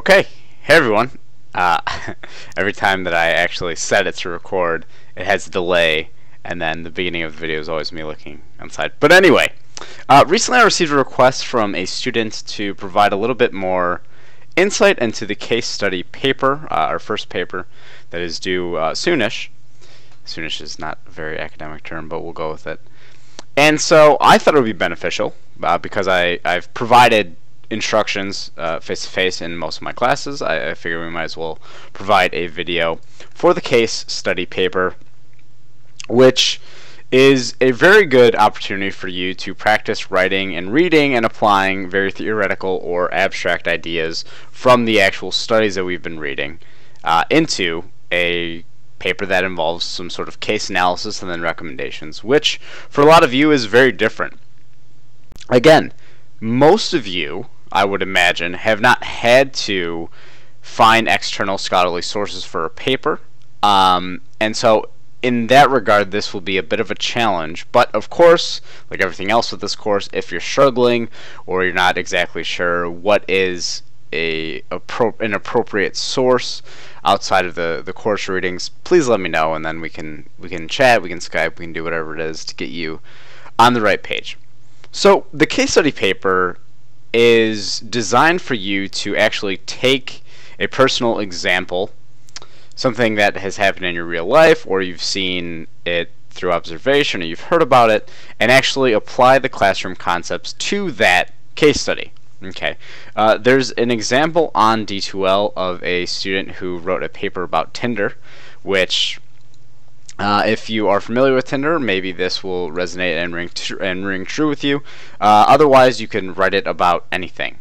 Okay, hey everyone. Uh, every time that I actually set it to record, it has a delay, and then the beginning of the video is always me looking outside. But anyway, recently I received a request from a student to provide a little bit more insight into the case study paper, our first paper that is due soonish. Soonish is not a very academic term, but we'll go with it. And so I thought it would be beneficial because I've provided instructions face-to-face in most of my classes. I figure we might as well provide a video for the case study paper, which is a very good opportunity for you to practice writing and reading and applying very theoretical or abstract ideas from the actual studies that we've been reading into a paper that involves some sort of case analysis and then recommendations, which for a lot of you is very different. Again, most of you, I would imagine, have not had to find external scholarly sources for a paper, and so in that regard this will be a bit of a challenge. But of course, like everything else with this course, if you're struggling or you're not exactly sure what is an appropriate source outside of the course readings, please let me know, and then we can chat, we can Skype, we can do whatever it is to get you on the right page. So the case study paper is designed for you to actually take a personal example, something that has happened in your real life, or you've seen it through observation, or you've heard about it, and actually apply the classroom concepts to that case study. Okay, there's an example on D2L of a student who wrote a paper about Tinder, which if you are familiar with Tinder, maybe this will resonate and ring true with you. Otherwise, you can write it about anything.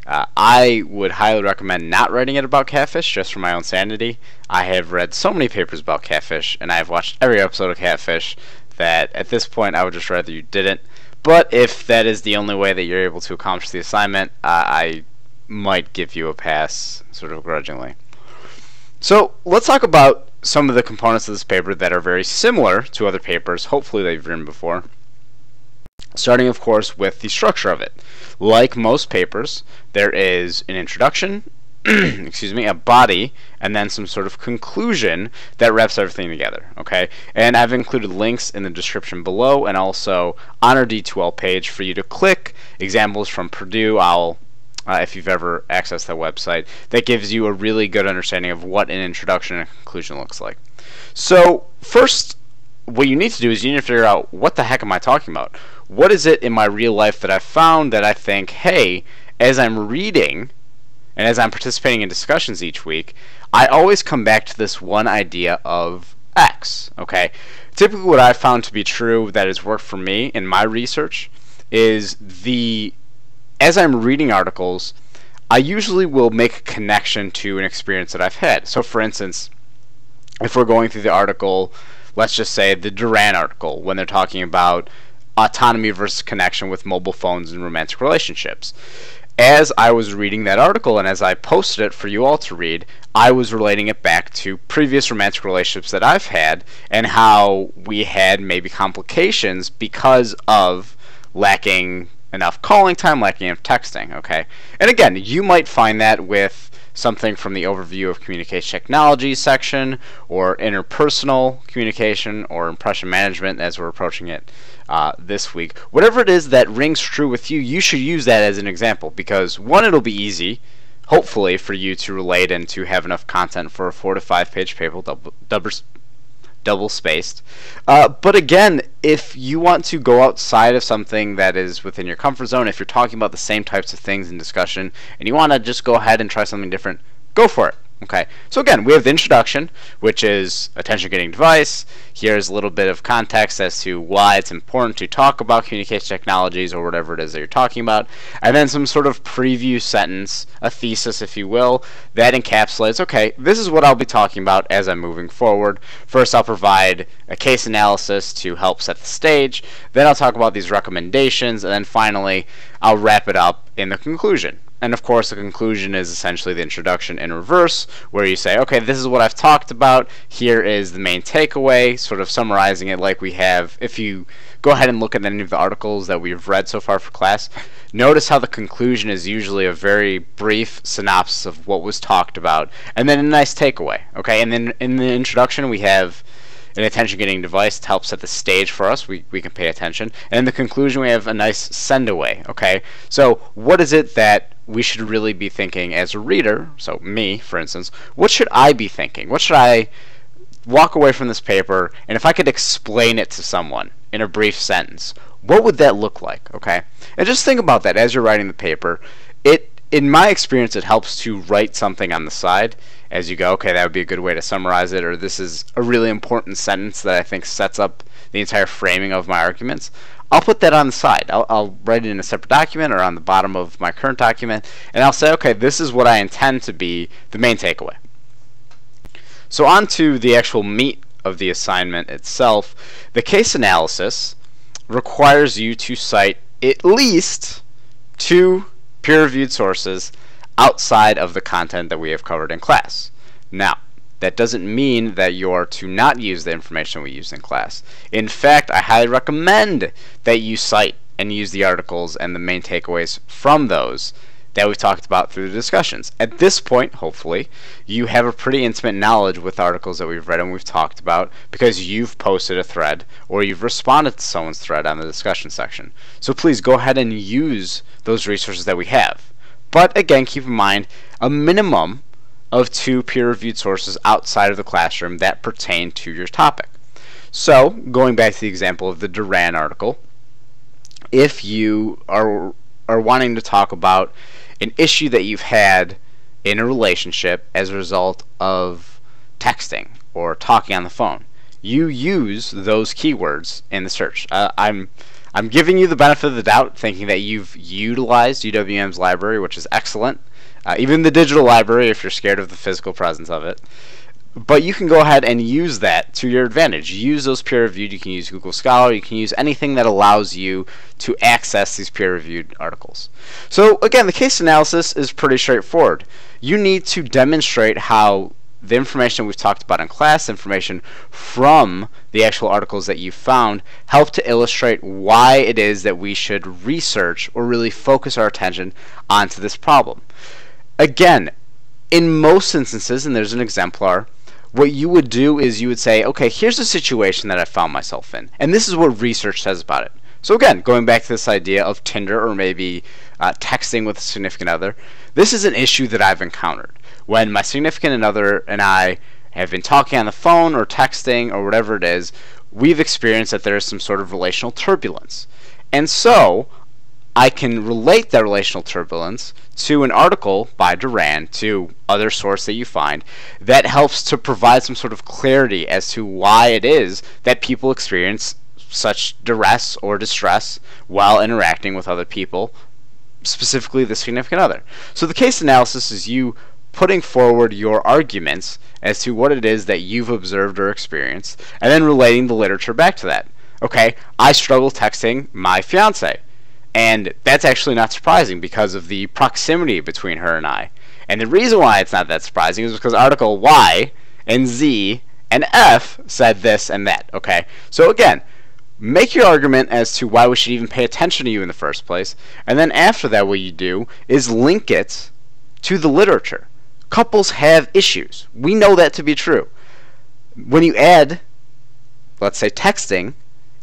I would highly recommend not writing it about Catfish, just for my own sanity. I have read so many papers about Catfish, and I have watched every episode of Catfish, that at this point I would just rather you didn't. But if that is the only way that you're able to accomplish the assignment, I might give you a pass, sort of grudgingly. So let's talk about some of the components of this paper that are very similar to other papers, hopefully that you've written before. Starting, of course, with the structure of it. Like most papers, there is an introduction, excuse me, a body, and then some sort of conclusion that wraps everything together. Okay, and I've included links in the description below, and also on our D2L page for you to click examples from Purdue. If you've ever accessed that website, that gives you a really good understanding of what an introduction and conclusion looks like. So first, what you need to do is you need to figure out, what the heck am I talking about? What is it in my real life that I've found that I think, hey, as I'm reading and as I'm participating in discussions each week, I always come back to this one idea of X. Okay, typically what I've found to be true that has worked for me in my research is as I'm reading articles, I usually will make a connection to an experience that I've had. So for instance, if we're going through the article, let's just say the Duran article, when they're talking about autonomy versus connection with mobile phones and romantic relationships. As I was reading that article and as I posted it for you all to read, I was relating it back to previous romantic relationships that I've had and how we had maybe complications because of lacking enough calling time, lacking enough texting. Okay, and again, you might find that with something from the overview of communication technology section, or interpersonal communication, or impression management as we're approaching it this week. Whatever it is that rings true with you, you should use that as an example, because one, it'll be easy, hopefully, for you to relate and to have enough content for a 4 to 5 page paper, double spaced. But again, if you want to go outside of something that is within your comfort zone, if you're talking about the same types of things in discussion and you want to just go ahead and try something different, go for it. Okay, so again, we have the introduction, which is attention-getting device. Here's a little bit of context as to why it's important to talk about communication technologies or whatever it is that you're talking about, and then some sort of preview sentence, a thesis if you will, that encapsulates, okay, this is what I'll be talking about as I'm moving forward. First, I'll provide a case analysis to help set the stage, then I'll talk about these recommendations, and then finally, I'll wrap it up in the conclusion. And of course, the conclusion is essentially the introduction in reverse, where you say, okay, this is what I've talked about, here is the main takeaway, sort of summarizing it like we have, if you go ahead and look at any of the articles that we've read so far for class, notice how the conclusion is usually a very brief synopsis of what was talked about, and then a nice takeaway. Okay, and then in the introduction we have an attention-getting device to help set the stage for us. We can pay attention. And in the conclusion, we have a nice send-away. Okay, so what is it that we should really be thinking as a reader? So me, for instance, what should I be thinking? What should I walk away from this paper, and if I could explain it to someone in a brief sentence, what would that look like? Okay, and just think about that as you're writing the paper. In my experience, it helps to write something on the side as you go. Okay, that would be a good way to summarize it, or this is a really important sentence that I think sets up the entire framing of my arguments. I'll put that on the side. I'll write it in a separate document or on the bottom of my current document, and I'll say, okay, this is what I intend to be the main takeaway. So on to the actual meat of the assignment itself. The case analysis requires you to cite at least 2 peer-reviewed sources outside of the content that we have covered in class. Now, that doesn't mean that you're to not use the information we use in class. In fact, I highly recommend that you cite and use the articles and the main takeaways from those that we've talked about through the discussions. At this point, hopefully, you have a pretty intimate knowledge with articles that we've read and we've talked about because you've posted a thread or you've responded to someone's thread on the discussion section. So please go ahead and use those resources that we have. But again, keep in mind a minimum of 2 peer-reviewed sources outside of the classroom that pertain to your topic. So, going back to the example of the Duran article, if you are wanting to talk about an issue that you've had in a relationship as a result of texting or talking on the phone, you use those keywords in the search. I'm giving you the benefit of the doubt, thinking that you've utilized UWM's library, which is excellent. Even the digital library, if you're scared of the physical presence of it. But you can go ahead and use that to your advantage. Use those peer-reviewed. You can use Google Scholar. You can use anything that allows you to access these peer-reviewed articles. So again, the case analysis is pretty straightforward. You need to demonstrate how the information we've talked about in class, information from the actual articles that you found, help to illustrate why it is that we should research or really focus our attention onto this problem. Again, in most instances, and there's an exemplar, what you would do is you would say, okay, here's a situation that I found myself in, and this is what research says about it. So again, going back to this idea of Tinder or maybe texting with a significant other, this is an issue that I've encountered. When my significant other and I have been talking on the phone or texting or whatever it is, we've experienced that there is some sort of relational turbulence. And so I can relate that relational turbulence to an article by Duran, to other source that you find, that helps to provide some sort of clarity as to why it is that people experience such duress or distress while interacting with other people, specifically the significant other. So the case analysis is you putting forward your arguments as to what it is that you've observed or experienced, and then relating the literature back to that. Okay, I struggle texting my fiance. And that's actually not surprising because of the proximity between her and I. And the reason why it's not that surprising is because article Y and Z and F said this and that. Okay, so again, make your argument as to why we should even pay attention to you in the first place. And then after that, what you do is link it to the literature. Couples have issues. We know that to be true. When you add, let's say, texting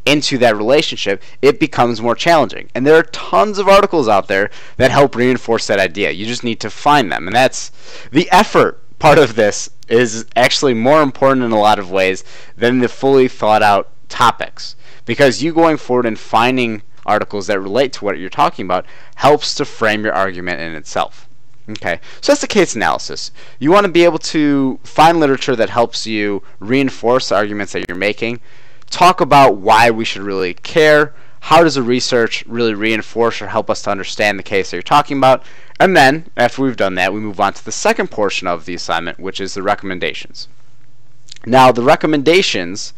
into that relationship, it becomes more challenging. And there are tons of articles out there that help reinforce that idea. You just need to find them. And that's the effort part of this is actually more important in a lot of ways than the fully thought out topics. Because you going forward and finding articles that relate to what you're talking about helps to frame your argument in itself. Okay, so that's the case analysis. You want to be able to find literature that helps you reinforce the arguments that you're making. Talk about why we should really care. How does the research really reinforce or help us to understand the case that you're talking about? And then, after we've done that, we move on to the second portion of the assignment, which is the recommendations. Now, the recommendations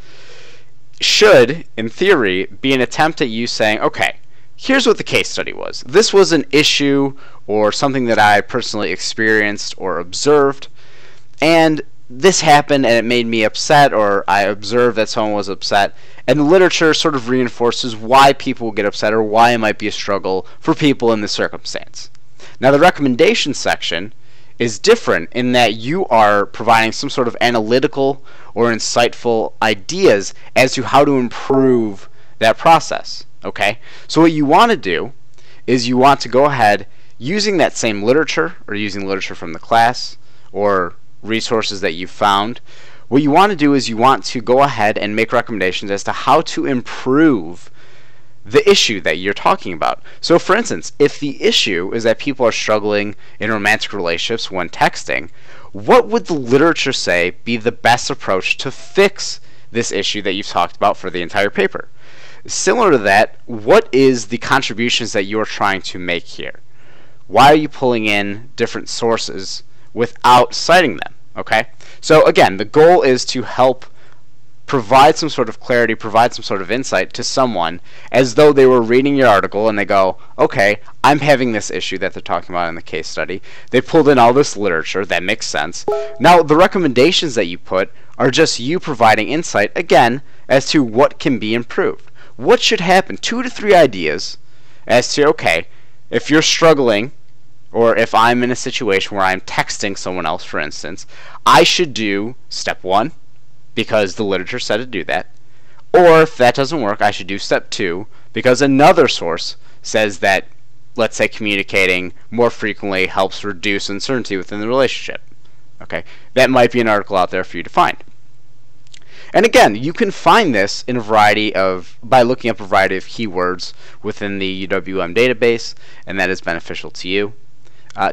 should, in theory, be an attempt at you saying, okay, here's what the case study was. This was an issue or something that I personally experienced or observed, and this happened and it made me upset, or I observed that someone was upset, and the literature sort of reinforces why people get upset or why it might be a struggle for people in this circumstance. Now, the recommendation section is different in that you are providing some sort of analytical or insightful ideas as to how to improve that process. Okay? So what you want to do is you want to go ahead using that same literature, or using literature from the class or resources that you found. What you want to do is you want to go ahead and make recommendations as to how to improve the issue that you're talking about. So for instance, if the issue is that people are struggling in romantic relationships when texting, what would the literature say be the best approach to fix this issue that you've talked about for the entire paper? Similar to that, what is the contributions that you're trying to make here? Why are you pulling in different sources without citing them? Okay? So again, the goal is to help provide some sort of clarity, provide some sort of insight to someone as though they were reading your article and they go, okay, I'm having this issue that they're talking about in the case study. They pulled in all this literature. That makes sense. Now, the recommendations that you put are just you providing insight, again, as to what can be improved. What should happen? 2 to 3 ideas as to, okay, if you're struggling, or if I'm in a situation where I'm texting someone else, for instance, I should do step 1, because the literature said to do that. Or if that doesn't work, I should do step 2, because another source says that, let's say, communicating more frequently helps reduce uncertainty within the relationship. Okay, that might be an article out there for you to find. And again, you can find this in a variety of, by looking up a variety of keywords within the UWM database, and that is beneficial to you.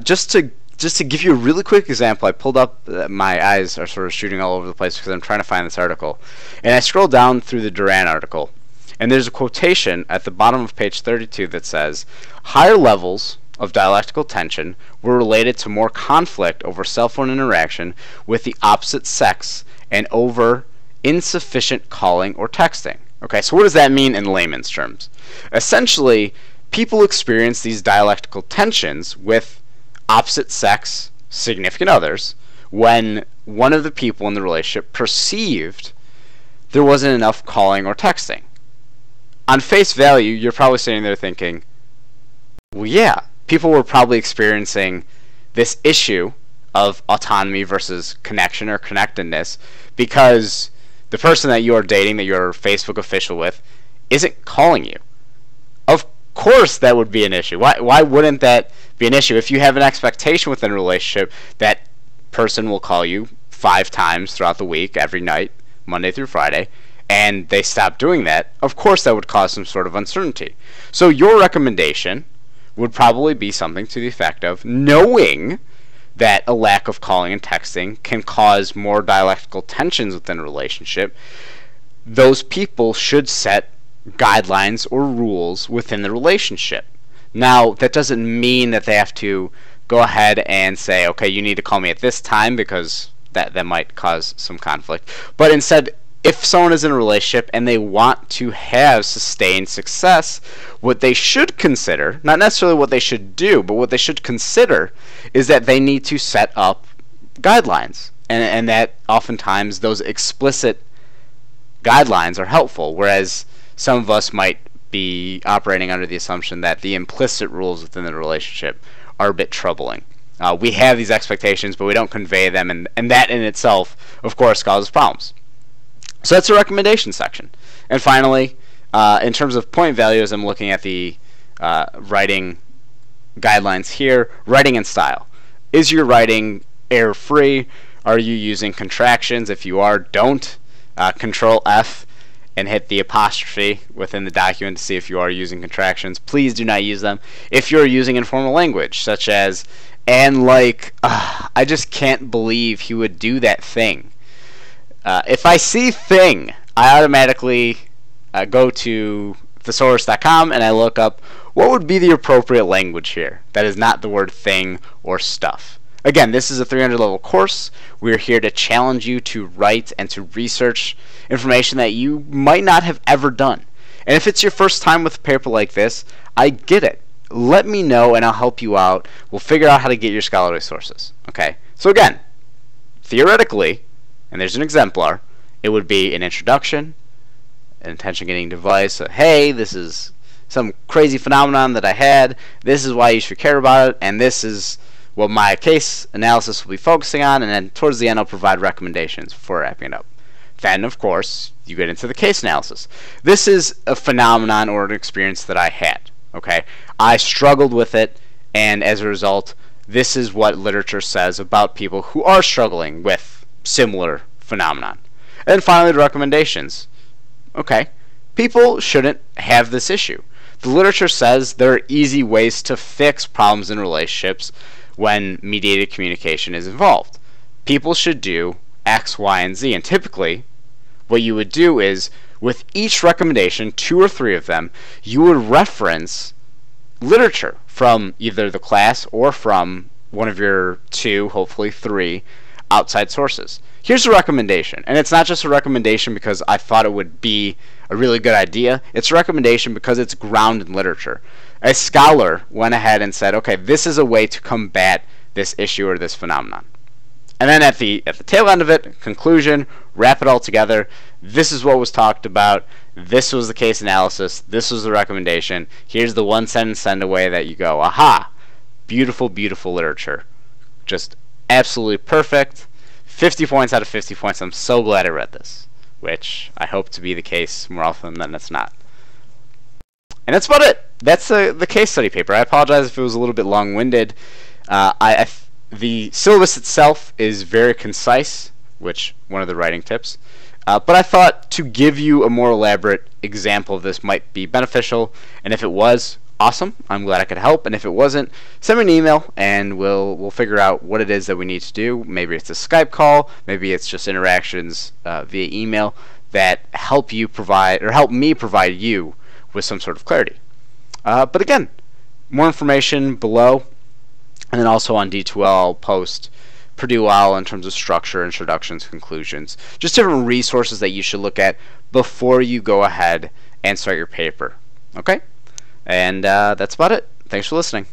Just to give you a really quick example, I pulled up, my eyes are sort of shooting all over the place because I'm trying to find this article. And I scrolled down through the Duran article, and there's a quotation at the bottom of page 32 that says, higher levels of dialectical tension were related to more conflict over cell phone interaction with the opposite sex and over insufficient calling or texting. Okay, so what does that mean in layman's terms? Essentially, people experience these dialectical tensions with opposite sex significant others when one of the people in the relationship perceived there wasn't enough calling or texting. On face value, you're probably sitting there thinking, well, yeah, people were probably experiencing this issue of autonomy versus connection or connectedness because the person that you are dating, that you're Facebook official with, isn't calling you. Of course that would be an issue. Why wouldn't that be an issue? If you have an expectation within a relationship that person will call you 5 times throughout the week, every night, Monday through Friday, and they stop doing that, of course that would cause some sort of uncertainty. So your recommendation would probably be something to the effect of, knowing that a lack of calling and texting can cause more dialectical tensions within a relationship, those people should set guidelines or rules within the relationship. Now, that doesn't mean that they have to go ahead and say, okay, you need to call me at this time, because that might cause some conflict. But instead, if someone is in a relationship and they want to have sustained success, what they should consider, not necessarily what they should do, but what they should consider is that they need to set up guidelines. And that oftentimes those explicit guidelines are helpful, whereas some of us might be operating under the assumption that the implicit rules within the relationship are a bit troubling. We have these expectations, but we don't convey them, and that in itself, of course, causes problems. So that's the recommendation section. And finally, in terms of point values, I'm looking at the writing guidelines here. Writing and style. Is your writing error-free? Are you using contractions? If you are, don't. Control F and hit the apostrophe within the document to see if you are using contractions. Please do not use them. If you're using informal language, such as, and like, I just can't believe he would do that thing. If I see thing, I automatically go to thesaurus.com and I look up what would be the appropriate language here. That is not the word thing or stuff. Again, this is a 300 level course. We're here to challenge you to write and to research information that you might not have ever done. And if it's your first time with a paper like this, I get it. Let me know and I'll help you out. We'll figure out how to get your scholarly sources. Okay? So again, theoretically, and there's an exemplar, it would be an introduction, an attention-getting device, hey, this is some crazy phenomenon that I had, this is why you should care about it, and this is what my case analysis will be focusing on, and then towards the end I'll provide recommendations before wrapping it up. Then, of course, you get into the case analysis. This is a phenomenon or an experience that I had. Okay, I struggled with it, and as a result, this is what literature says about people who are struggling with similar phenomenon. And finally, the recommendations. Okay, people shouldn't have this issue. The literature says there are easy ways to fix problems in relationships when mediated communication is involved. People should do X, Y, and Z, and typically what you would do is with each recommendation, 2 or 3 of them, you would reference literature from either the class or from one of your 2, hopefully 3, outside sources. Here's a recommendation, and it's not just a recommendation because I thought it would be a really good idea. It's a recommendation because it's grounded in literature. A scholar went ahead and said, okay, this is a way to combat this issue or this phenomenon. And then at the tail end of it, conclusion, wrap it all together. This is what was talked about. This was the case analysis. This was the recommendation. Here's the 1-sentence send away that you go, aha, beautiful, beautiful literature. Just absolutely perfect. 50 points out of 50 points. I'm so glad I read this, which I hope to be the case more often than it's not. And that's about it. That's the case study paper. I apologize if it was a little bit long-winded. The syllabus itself is very concise, which one of the writing tips. But I thought to give you a more elaborate example of this might be beneficial. And if it was, awesome. I'm glad I could help. And if it wasn't, send me an email and we'll figure out what it is that we need to do. Maybe it's a Skype call. Maybe it's just interactions via email that help you provide or help me provide you with some sort of clarity. But again, more information below. And then also on D2L, I'll post pretty well in terms of structure, introductions, conclusions. Just different resources that you should look at before you go ahead and start your paper. Okay? And that's about it. Thanks for listening.